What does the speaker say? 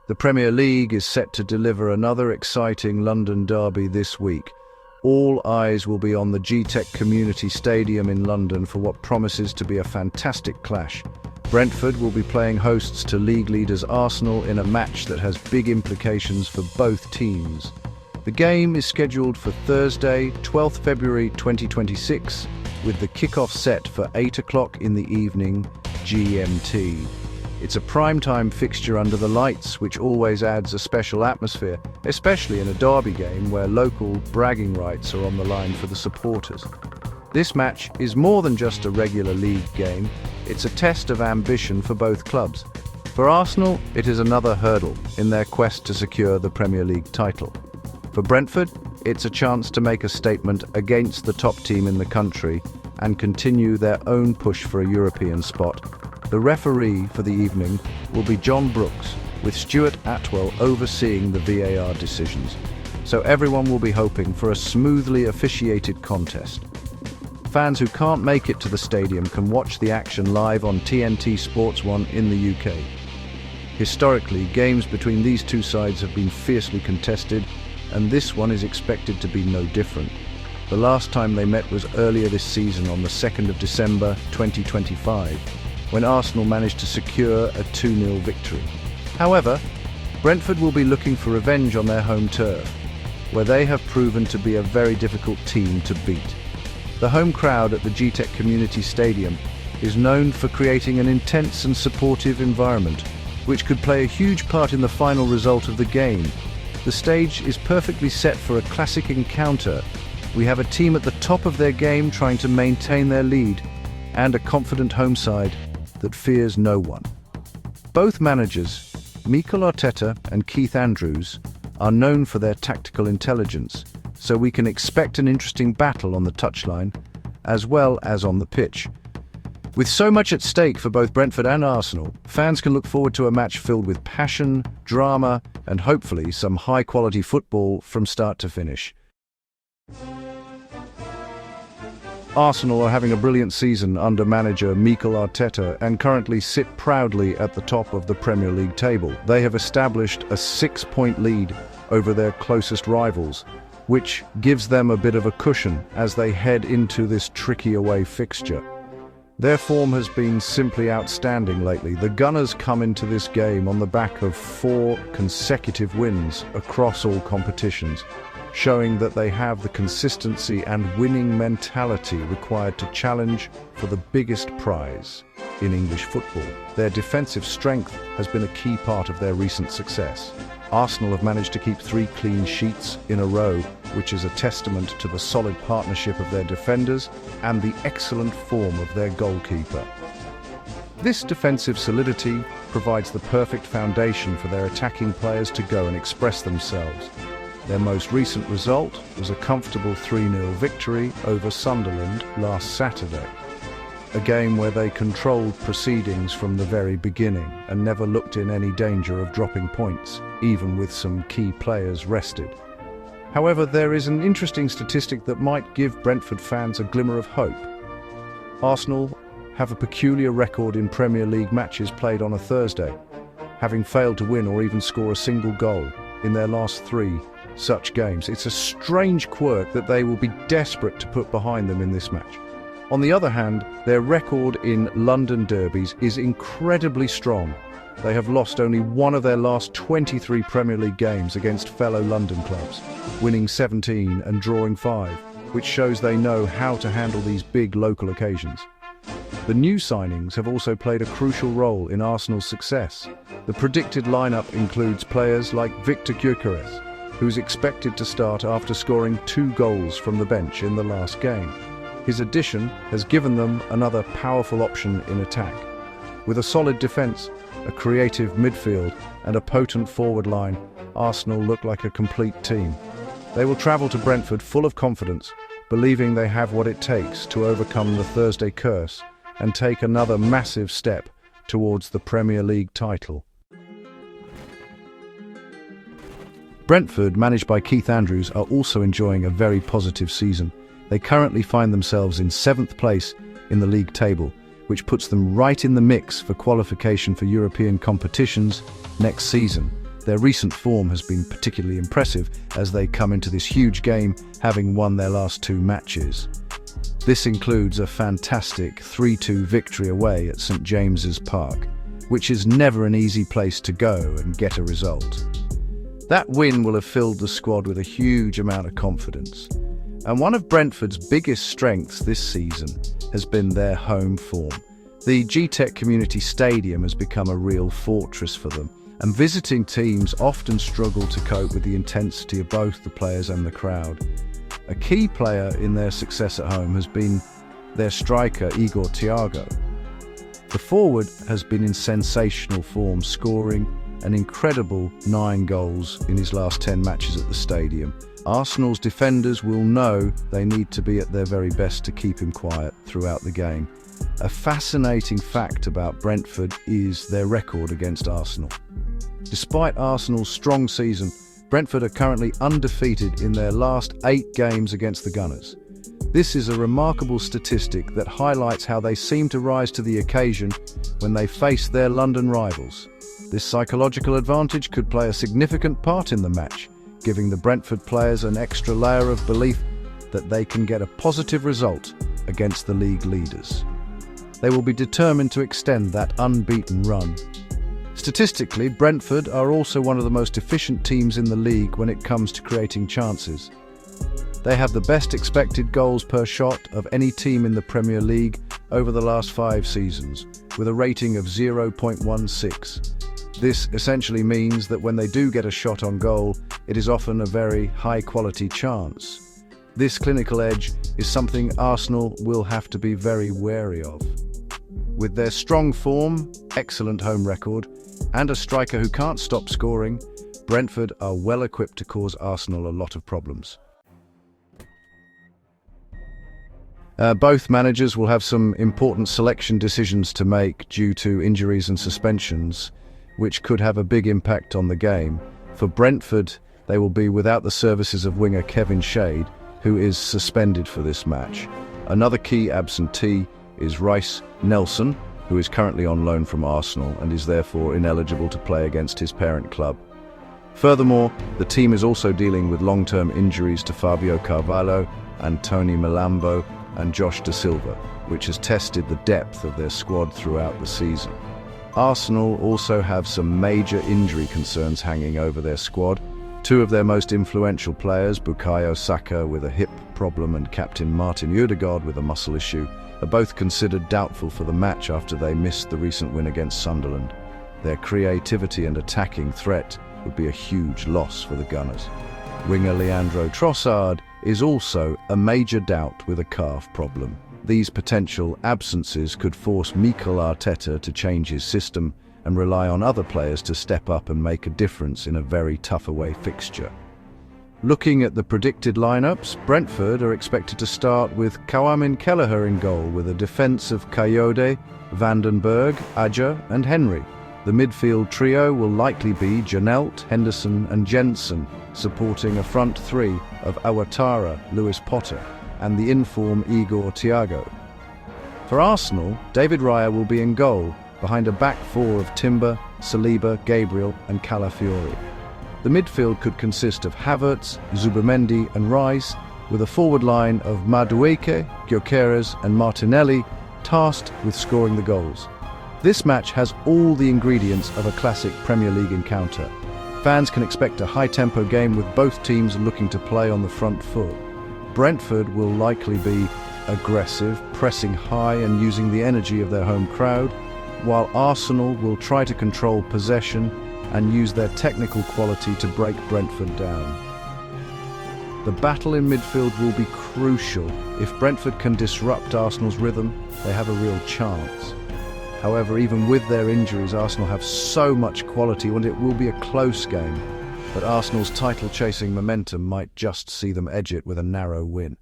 The Premier League is set to deliver another exciting London derby this week. All eyes will be on the Gyokeres Community Stadium in London for what promises to be a fantastic clash. Brentford will be playing hosts to league leaders Arsenal in a match that has big implications for both teams. The game is scheduled for Thursday, 12th February 2026, with the kickoff set for 8 o'clock in the evening GMT. It's a prime-time fixture under the lights, which always adds a special atmosphere, especially in a derby game where local bragging rights are on the line for the supporters. This match is more than just a regular league game, it's a test of ambition for both clubs. For Arsenal, it is another hurdle in their quest to secure the Premier League title. For Brentford, it's a chance to make a statement against the top team in the country and continue their own push for a European spot. The referee for the evening will be John Brooks, with Stuart Atwell overseeing the VAR decisions. So everyone will be hoping for a smoothly officiated contest. Fans who can't make it to the stadium can watch the action live on TNT Sports 1 in the UK. Historically, games between these two sides have been fiercely contested, and this one is expected to be no different. The last time they met was earlier this season on the 2nd of December 2025, when Arsenal managed to secure a 2-0 victory. However, Brentford will be looking for revenge on their home turf, where they have proven to be a very difficult team to beat. The home crowd at the Gyokeres Community Stadium is known for creating an intense and supportive environment, which could play a huge part in the final result of the game. The stage is perfectly set for a classic encounter. We have a team at the top of their game trying to maintain their lead, and a confident home side that fears no one. Both managers, Mikel Arteta and Keith Andrews, are known for their tactical intelligence, so we can expect an interesting battle on the touchline, as well as on the pitch. With so much at stake for both Brentford and Arsenal, fans can look forward to a match filled with passion, drama, and hopefully some high-quality football from start to finish. Arsenal are having a brilliant season under manager Mikel Arteta and currently sit proudly at the top of the Premier League table. They have established a 6-point lead over their closest rivals, which gives them a bit of a cushion as they head into this tricky away fixture. Their form has been simply outstanding lately. The Gunners come into this game on the back of 4 consecutive wins across all competitions, showing that they have the consistency and winning mentality required to challenge for the biggest prize in English football. Their defensive strength has been a key part of their recent success. Arsenal have managed to keep 3 clean sheets in a row, which is a testament to the solid partnership of their defenders and the excellent form of their goalkeeper. This defensive solidity provides the perfect foundation for their attacking players to go and express themselves. Their most recent result was a comfortable 3-0 victory over Sunderland last Saturday, a game where they controlled proceedings from the very beginning and never looked in any danger of dropping points, even with some key players rested. However, there is an interesting statistic that might give Brentford fans a glimmer of hope. Arsenal have a peculiar record in Premier League matches played on a Thursday, having failed to win or even score a single goal in their last 3 such games. It's a strange quirk that they will be desperate to put behind them in this match. On the other hand, their record in London derbies is incredibly strong. They have lost only one of their last 23 Premier League games against fellow London clubs, winning 17 and drawing 5, which shows they know how to handle these big local occasions. The new signings have also played a crucial role in Arsenal's success. The predicted lineup includes players like Victor Gyokeres, who's expected to start after scoring 2 goals from the bench in the last game. His addition has given them another powerful option in attack. With a solid defence, a creative midfield and a potent forward line, Arsenal look like a complete team. They will travel to Brentford full of confidence, believing they have what it takes to overcome the Thursday curse and take another massive step towards the Premier League title. Brentford, managed by Keith Andrews, are also enjoying a very positive season. They currently find themselves in 7th place in the league table, which puts them right in the mix for qualification for European competitions next season. Their recent form has been particularly impressive as they come into this huge game having won their last 2 matches. This includes a fantastic 3-2 victory away at St James's Park, which is never an easy place to go and get a result. That win will have filled the squad with a huge amount of confidence. And one of Brentford's biggest strengths this season has been their home form. The Gyokeres Community Stadium has become a real fortress for them, and visiting teams often struggle to cope with the intensity of both the players and the crowd. A key player in their success at home has been their striker Igor Thiago. The forward has been in sensational form, scoring an incredible 9 goals in his last 10 matches at the stadium. Arsenal's defenders will know they need to be at their very best to keep him quiet throughout the game. A fascinating fact about Brentford is their record against Arsenal. Despite Arsenal's strong season, Brentford are currently undefeated in their last 8 games against the Gunners. This is a remarkable statistic that highlights how they seem to rise to the occasion when they face their London rivals. This psychological advantage could play a significant part in the match, giving the Brentford players an extra layer of belief that they can get a positive result against the league leaders. They will be determined to extend that unbeaten run. Statistically, Brentford are also one of the most efficient teams in the league when it comes to creating chances. They have the best expected goals per shot of any team in the Premier League over the last 5 seasons, with a rating of 0.16. This essentially means that when they do get a shot on goal, it is often a very high-quality chance. This clinical edge is something Arsenal will have to be very wary of. With their strong form, excellent home record, and a striker who can't stop scoring, Brentford are well equipped to cause Arsenal a lot of problems. Both managers will have some important selection decisions to make due to injuries and suspensions, which could have a big impact on the game. For Brentford, they will be without the services of winger Kevin Shade, who is suspended for this match. Another key absentee is Reiss Nelson, who is currently on loan from Arsenal and is therefore ineligible to play against his parent club. Furthermore, the team is also dealing with long-term injuries to Fabio Carvalho, Anthony Malambo and Josh Da Silva, which has tested the depth of their squad throughout the season. Arsenal also have some major injury concerns hanging over their squad. 2 of their most influential players, Bukayo Saka with a hip problem and captain Martin Ødegaard with a muscle issue, are both considered doubtful for the match after they missed the recent win against Sunderland. Their creativity and attacking threat would be a huge loss for the Gunners. Winger Leandro Trossard is also a major doubt with a calf problem. These potential absences could force Mikel Arteta to change his system and rely on other players to step up and make a difference in a very tough away fixture. Looking at the predicted lineups, Brentford are expected to start with Kawamin Kelleher in goal, with a defence of Kayode, Vandenberg, Aja and Henry. The midfield trio will likely be Janelt, Henderson and Jensen, supporting a front 3 of Awatara, Lewis Potter and the in-form Igor Thiago. For Arsenal, David Raya will be in goal, behind a back 4 of Timber, Saliba, Gabriel and Calafiori. The midfield could consist of Havertz, Zubimendi and Rice, with a forward line of Madueke, Gyokeres and Martinelli, tasked with scoring the goals. This match has all the ingredients of a classic Premier League encounter. Fans can expect a high-tempo game with both teams looking to play on the front foot. Brentford will likely be aggressive, pressing high and using the energy of their home crowd, while Arsenal will try to control possession and use their technical quality to break Brentford down. The battle in midfield will be crucial. If Brentford can disrupt Arsenal's rhythm, they have a real chance. However, even with their injuries, Arsenal have so much quality and it will be a close game, but Arsenal's title-chasing momentum might just see them edge it with a narrow win.